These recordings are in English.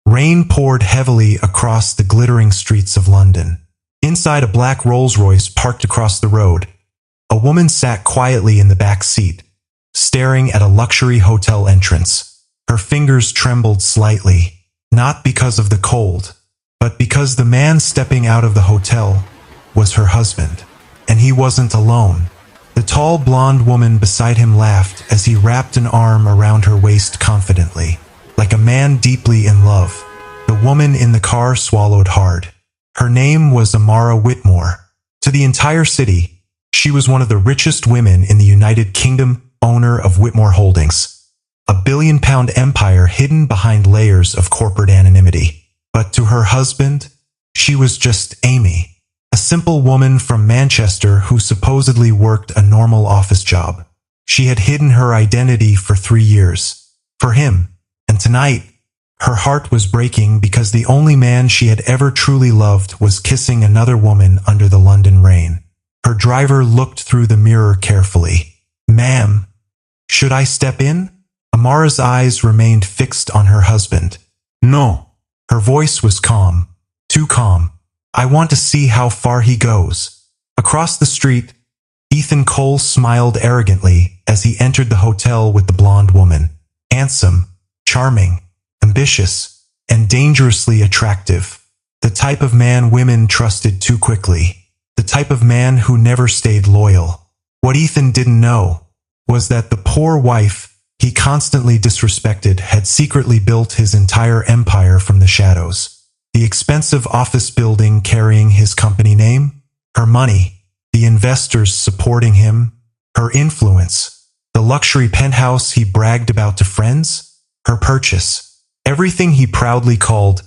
Rain poured heavily across the glittering streets of London. Inside a black Rolls-Royce parked across the road, a woman sat quietly in the back seat, staring at a luxury hotel entrance. Her fingers trembled slightly, not because of the cold, but because the man stepping out of the hotel was her husband. And he wasn't alone. The tall blonde woman beside him laughed as he wrapped an arm around her waist confidently, like a man deeply in love. The woman in the car swallowed hard. Her name was Amara Whitmore. To the entire city, she was one of the richest women in the United Kingdom, owner of Whitmore Holdings, a billion-pound empire hidden behind layers of corporate anonymity. But to her husband, she was just Amy, a simple woman from Manchester who supposedly worked a normal office job. She had hidden her identity for 3 years. For him. And tonight, her heart was breaking because the only man she had ever truly loved was kissing another woman under the London rain. Her driver looked through the mirror carefully. "Ma'am, should I step in?" Amara's eyes remained fixed on her husband. "No." Her voice was calm. Too calm. "I want to see how far he goes." Across the street, Ethan Cole smiled arrogantly as he entered the hotel with the blonde woman. Handsome, charming, ambitious, and dangerously attractive. The type of man women trusted too quickly. The type of man who never stayed loyal. What Ethan didn't know was that the poor wife he constantly disrespected had secretly built his entire empire from the shadows. The expensive office building carrying his company name, her money, the investors supporting him, her influence, the luxury penthouse he bragged about to friends, her purchase. Everything he proudly called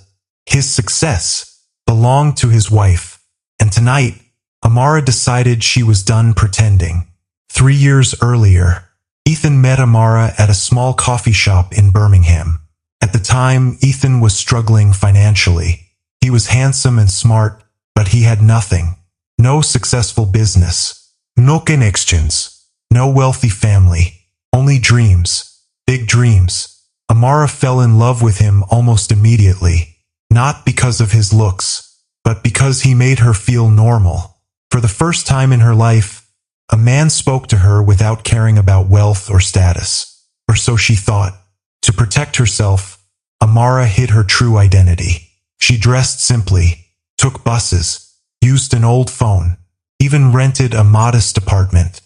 his success belonged to his wife. And tonight, Amara decided she was done pretending. 3 years earlier, Ethan met Amara at a small coffee shop in Birmingham. At the time, Ethan was struggling financially. He was handsome and smart, but he had nothing. No successful business. No connections. No wealthy family. Only dreams. Big dreams. Amara fell in love with him almost immediately. Not because of his looks, but because he made her feel normal. For the first time in her life, a man spoke to her without caring about wealth or status. Or so she thought. To protect herself, Amara hid her true identity. She dressed simply, took buses, used an old phone, even rented a modest apartment.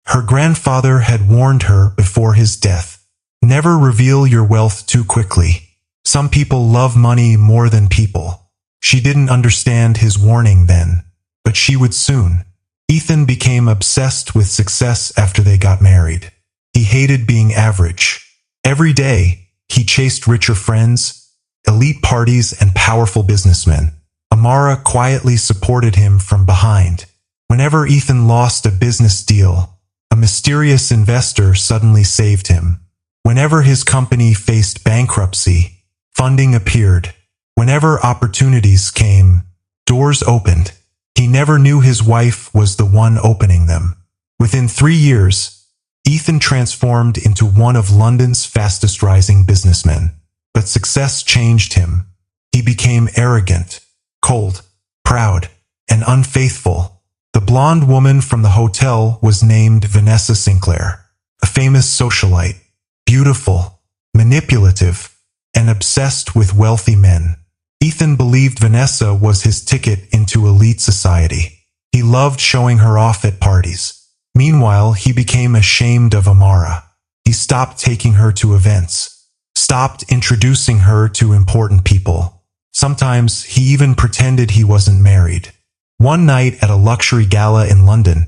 Her grandfather had warned her before his death. Never reveal your wealth too quickly. Some people love money more than people. She didn't understand his warning then, but she would soon. Ethan became obsessed with success after they got married. He hated being average. Every day, he chased richer friends, elite parties, and powerful businessmen. Amara quietly supported him from behind. Whenever Ethan lost a business deal, a mysterious investor suddenly saved him. Whenever his company faced bankruptcy, funding appeared. Whenever opportunities came, doors opened. He never knew his wife was the one opening them. Within 3 years, Ethan transformed into one of London's fastest rising businessmen. But success changed him. He became arrogant, cold, proud, and unfaithful. The blonde woman from the hotel was named Vanessa Sinclair, a famous socialite, beautiful, manipulative, and obsessed with wealthy men. Ethan believed Vanessa was his ticket into elite society. He loved showing her off at parties. Meanwhile, he became ashamed of Amara. He stopped taking her to events, stopped introducing her to important people. Sometimes he even pretended he wasn't married. One night at a luxury gala in London,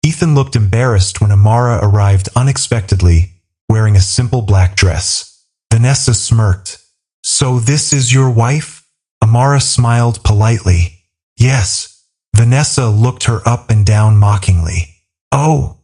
Ethan looked embarrassed when Amara arrived unexpectedly, wearing a simple black dress. Vanessa smirked. "So this is your wife?" Amara smiled politely. "Yes." Vanessa looked her up and down mockingly. "Oh,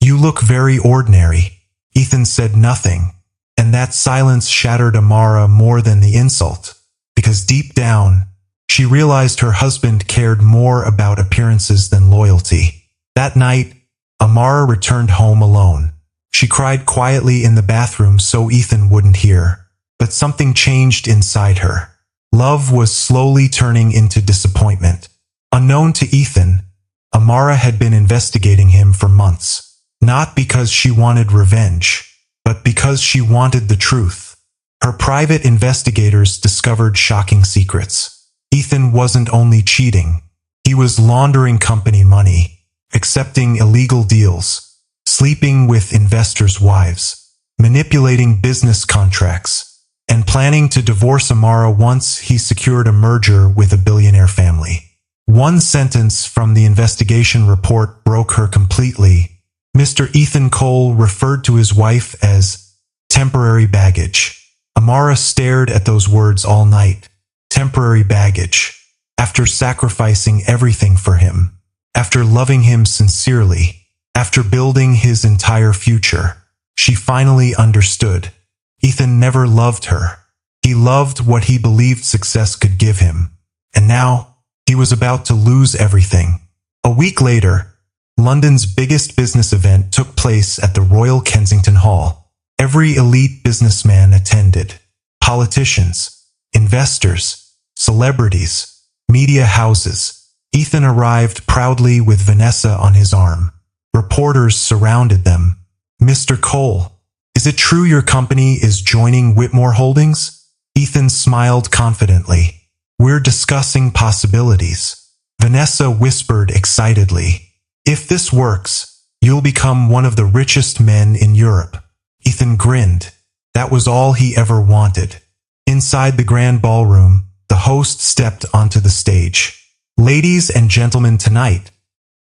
you look very ordinary." Ethan said nothing, and that silence shattered Amara more than the insult, because deep down, she realized her husband cared more about appearances than loyalty. That night, Amara returned home alone. She cried quietly in the bathroom so Ethan wouldn't hear, but something changed inside her. Love was slowly turning into disappointment. Unknown to Ethan, Amara had been investigating him for months, not because she wanted revenge, but because she wanted the truth. Her private investigators discovered shocking secrets. Ethan wasn't only cheating, he was laundering company money, accepting illegal deals, sleeping with investors' wives, manipulating business contracts, and planning to divorce Amara once he secured a merger with a billionaire family. One sentence from the investigation report broke her completely. Mr. Ethan Cole referred to his wife as temporary baggage. Amara stared at those words all night. Temporary baggage. After sacrificing everything for him, after loving him sincerely, after building his entire future, she finally understood. Ethan never loved her. He loved what he believed success could give him. And now, he was about to lose everything. A week later, London's biggest business event took place at the Royal Kensington Hall. Every elite businessman attended. Politicians, investors, celebrities, media houses. Ethan arrived proudly with Vanessa on his arm. Reporters surrounded them. Mr. Cole, is it true your company is joining Whitmore Holdings? Ethan smiled confidently. We're discussing possibilities. Vanessa whispered excitedly. If this works, you'll become one of the richest men in Europe. Ethan grinned. That was all he ever wanted. Inside the grand ballroom, the host stepped onto the stage. Ladies and gentlemen, tonight,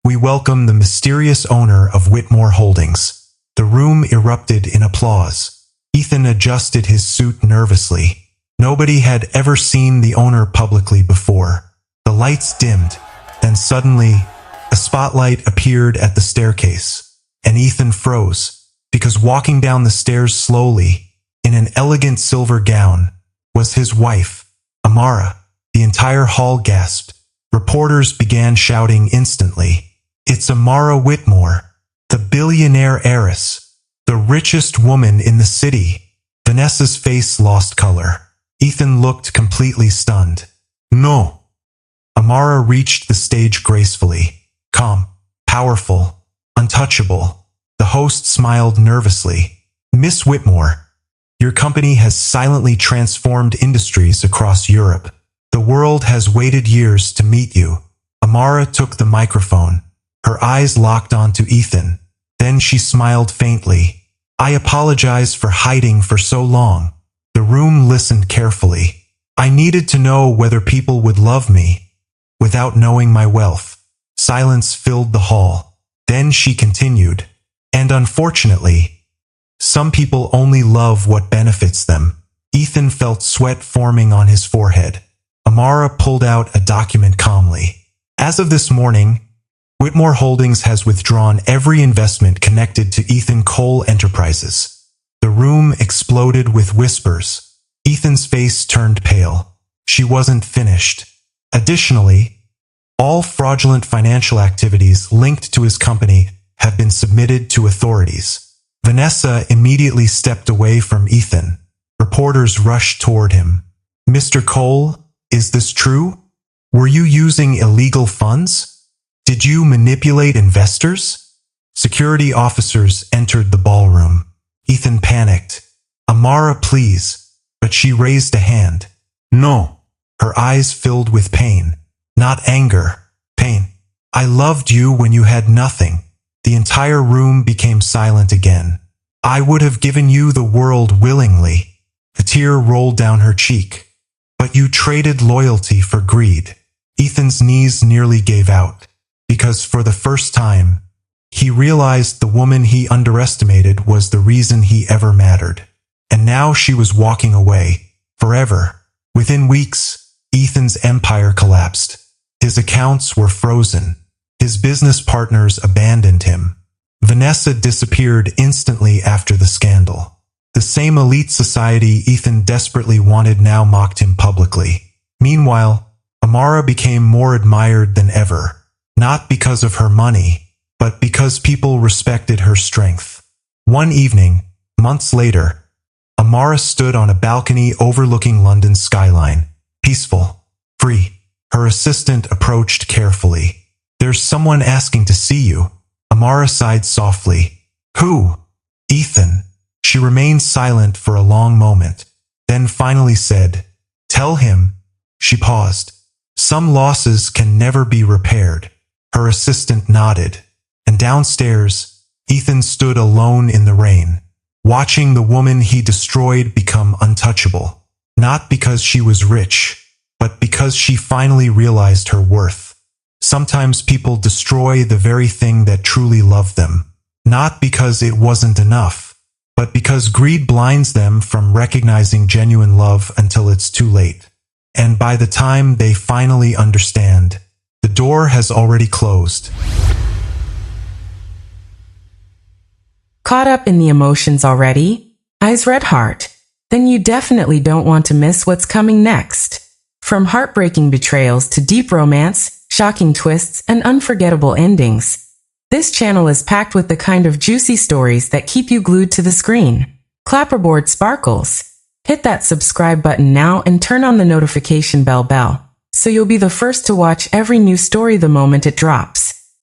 we welcome the mysterious owner of Whitmore Holdings. The room erupted in applause. Ethan adjusted his suit nervously. Nobody had ever seen the owner publicly before. The lights dimmed. Then suddenly, a spotlight appeared at the staircase, and Ethan froze, because walking down the stairs slowly, in an elegant silver gown, was his wife, Amara. The entire hall gasped. Reporters began shouting instantly. It's Amara Whitmore, the billionaire heiress, the richest woman in the city. Vanessa's face lost color. Ethan looked completely stunned. No. Amara reached the stage gracefully, calm, powerful, untouchable. The host smiled nervously. Miss Whitmore, your company has silently transformed industries across Europe. The world has waited years to meet you. Amara took the microphone. Her eyes locked onto Ethan. Then she smiled faintly. I apologize for hiding for so long. The room listened carefully. I needed to know whether people would love me, without knowing my wealth. Silence filled the hall. Then she continued. And unfortunately, some people only love what benefits them. Ethan felt sweat forming on his forehead. Amara pulled out a document calmly. As of this morning, Whitmore Holdings has withdrawn every investment connected to Ethan Cole Enterprises. The room exploded with whispers. Ethan's face turned pale. She wasn't finished. Additionally, all fraudulent financial activities linked to his company have been submitted to authorities. Vanessa immediately stepped away from Ethan. Reporters rushed toward him. Mr. Cole, is this true? Were you using illegal funds? Did you manipulate investors? Security officers entered the ballroom. Ethan panicked. Amara, please. But she raised a hand. No. Her eyes filled with pain. Not anger. Pain. I loved you when you had nothing. The entire room became silent again. I would have given you the world willingly. A tear rolled down her cheek. But you traded loyalty for greed. Ethan's knees nearly gave out. Because for the first time, he realized the woman he underestimated was the reason he ever mattered. And now she was walking away. Forever. Within weeks, Ethan's empire collapsed. His accounts were frozen. His business partners abandoned him. Vanessa disappeared instantly after the scandal. The same elite society Ethan desperately wanted now mocked him publicly. Meanwhile, Amara became more admired than ever. Not because of her money, but because people respected her strength. One evening, months later, Amara stood on a balcony overlooking London's skyline. peaceful, free. Her assistant approached carefully. There's someone asking to see you. Amara sighed softly. Who? Ethan. She remained silent for a long moment, then finally said, Tell him. She paused. Some losses can never be repaired. Her assistant nodded, and downstairs, Ethan stood alone in the rain, watching the woman he destroyed become untouchable. Not because she was rich, but because she finally realized her worth. Sometimes people destroy the very thing that truly loved them, not because it wasn't enough, but because greed blinds them from recognizing genuine love until it's too late. And by the time they finally understand, the door has already closed. Caught up in the emotions already? Eyes red heart? Then you definitely don't want to miss what's coming next. From heartbreaking betrayals to deep romance, shocking twists, and unforgettable endings, this channel is packed with the kind of juicy stories that keep you glued to the screen. Clapperboard sparkles. Hit that subscribe button now and turn on the notification bell so you'll be the first to watch every new story the moment it drops.